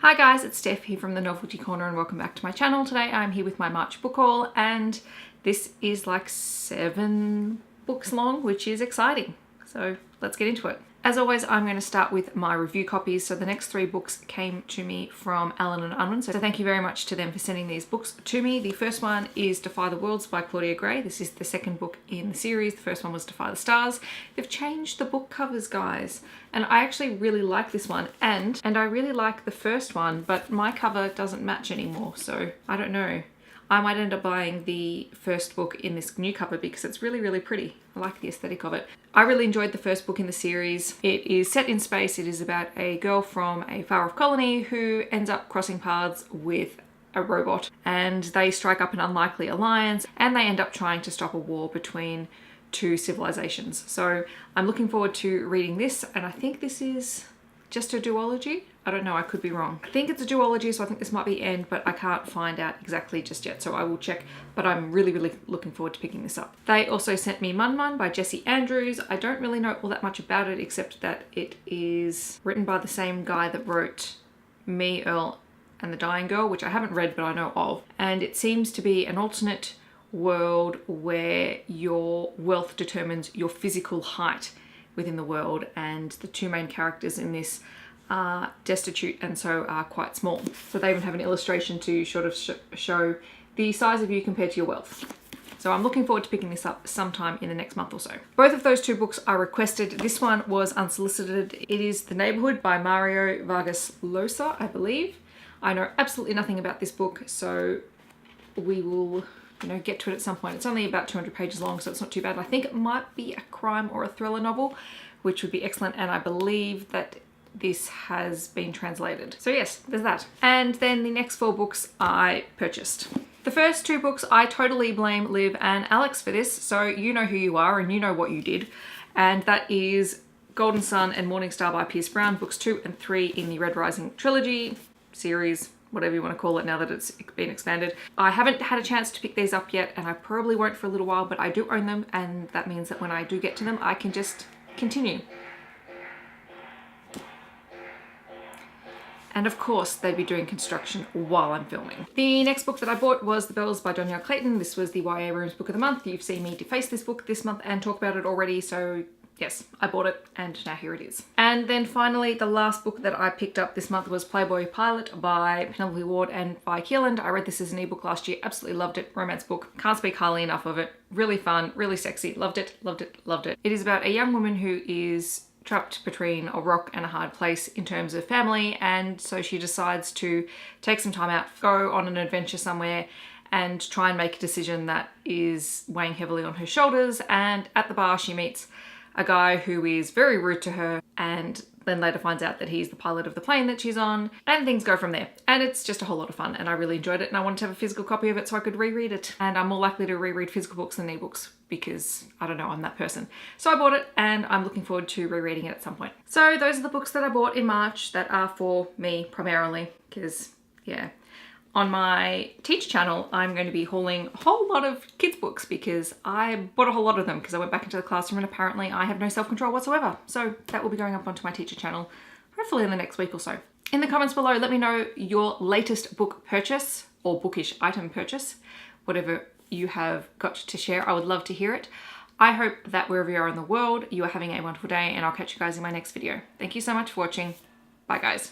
Hi guys, it's Steph here from the Novelty Corner and welcome back to my channel. Today I'm here with my March book haul and this is like 7 books long, which is exciting. So let's get into it. As always, I'm going to start with my review copies. So the next 3 books came to me from Allen & Unwin. So thank you very much to them for sending these books to me. The first one is Defy the Worlds by Claudia Gray. This is the second book in the series. The first one was Defy the Stars. They've changed the book covers, guys. And I actually really like this one. And I really like the first one, but my cover doesn't match anymore. So I don't know. I might end up buying the first book in this new cover because it's really, really pretty. I like the aesthetic of it. I really enjoyed the first book in the series. It is set in space. It is about a girl from a far-off colony who ends up crossing paths with a robot, and they strike up an unlikely alliance and they end up trying to stop a war between 2 civilizations. So I'm looking forward to reading this, and I think this is just a duology. I don't know, I could be wrong. I think it's a duology, so I think this might be end, but I can't find out exactly just yet, so I will check. But I'm really, really looking forward to picking this up. They also sent me Mun Mun by Jessie Andrews. I don't really know all that much about it, except that it is written by the same guy that wrote Me, Earl and the Dying Girl, which I haven't read, but I know of. And it seems to be an alternate world where your wealth determines your physical height within the world, and the 2 main characters in this are destitute and so are quite small. So they even have an illustration to sort of show the size of you compared to your wealth. So I'm looking forward to picking this up sometime in the next month or so. Both of those 2 books are requested. This one was unsolicited. It is The Neighborhood by Mario Vargas Llosa, I believe. I know absolutely nothing about this book, so we will get to it at some point. It's only about 200 pages long, so it's not too bad. I think it might be a crime or a thriller novel, which would be excellent, and I believe that this has been translated. So yes, there's that. And then the next 4 books I purchased. The first 2 books, I totally blame Liv and Alex for this, so you know who you are and you know what you did. And that is Golden Sun and Morning Star by Pierce Brown, books 2 and 3 in the Red Rising trilogy, series, whatever you want to call it now that it's been expanded. I haven't had a chance to pick these up yet, and I probably won't for a little while, but I do own them, and that means that when I do get to them, I can just continue. And of course, they'd be doing construction while I'm filming. The next book that I bought was The Bellows by Danielle Clayton. This was the YA Rooms Book of the Month. You've seen me deface this book this month and talk about it already, so yes, I bought it and now here it is. And then finally, the last book that I picked up this month was Playboy Pilot by Penelope Ward and Vi Keeland. I read this as an ebook last year, absolutely loved it. Romance book, can't speak highly enough of it. Really fun, really sexy, loved it, loved it, loved it. It is about a young woman who is trapped between a rock and a hard place in terms of family, and so she decides to take some time out, go on an adventure somewhere and try and make a decision that is weighing heavily on her shoulders. And at the bar she meets a guy who is very rude to her, and then later finds out that he's the pilot of the plane that she's on, and things go from there. And it's just a whole lot of fun, and I really enjoyed it, and I wanted to have a physical copy of it so I could reread it. And I'm more likely to reread physical books than ebooks because, I don't know, I'm that person. So I bought it, and I'm looking forward to rereading it at some point. So those are the books that I bought in March that are for me primarily, because, yeah. On my teacher channel, I'm going to be hauling a whole lot of kids' books because I bought a whole lot of them because I went back into the classroom and apparently I have no self-control whatsoever. So that will be going up onto my teacher channel, hopefully in the next week or so. In the comments below, let me know your latest book purchase or bookish item purchase, whatever you have got to share. I would love to hear it. I hope that wherever you are in the world, you are having a wonderful day, and I'll catch you guys in my next video. Thank you so much for watching. Bye guys.